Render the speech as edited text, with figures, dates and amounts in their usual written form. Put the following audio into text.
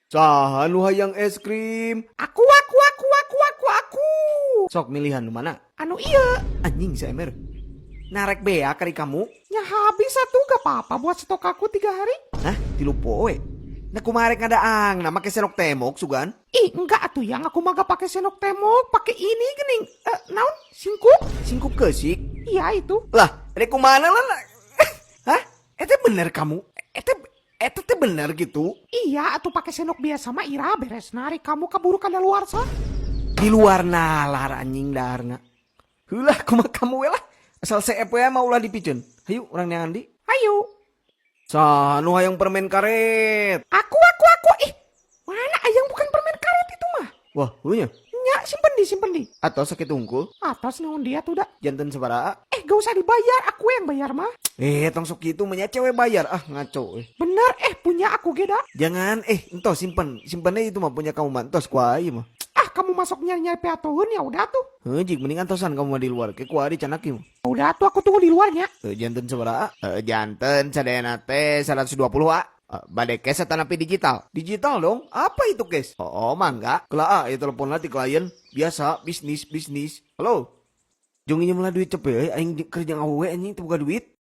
Saha nu hayang es krim? Aku. Sok milihan nu mana? Anu iya. Anjing si Emer. Narek bea kari kamu? Ya habis satu gak apa-apa buat stok aku 3 hari. Hah? 3 poe? Nah kumarek ngadaang, nama ke senok temok sugan? Ih enggak atuh yang aku mah gak pakai senok temok, pakai ini gening. Naon? Singkup? Singkup kesik? Iya itu. Lah, ada kumana lah? Hah? Ete bener kamu? Ete teh bener gitu? Iya atuh pakai senok biasa mah ira beres nari kamu kaburu kada luar sah. Di luar nalar anjing darna. Hulah kumaha kamu we lah. Asal CF we mah ulah dipikeun. Hayu urang neangan di. Ayo. Saha nu hayang permen karet? Aku. Ih, mana ayang bukan permen karet itu mah. Wah, hunya. Nya, simpen di. Atau sakit unggul? Atas naon dia tuh dah. Janten sabaraha? Gak usah dibayar, aku yang bayar mah. Tong sok kitu mah nya cewek bayar. Ah, ngaco. Bener, punya aku geda. Jangan, entos simpen. Simpennya itu mah punya kamu mah. Entos kuai mah. Kamu masuk nyari peatohun ya udah tuh. Jik mending antosan kamu mah di luar. Ke kuari canaki mah. Udah tuh aku tunggu di luarnya. Janten sabaraha? Janten sadayana teh 120 Bade cash atau napi digital? Digital dong. Apa itu cash? Oh, mangga. Kelaa ya telepon nanti klien. Biasa, bisnis. Halo. Junginya malah duit cepet. Aing kerja ngawe anjing teu boga duit.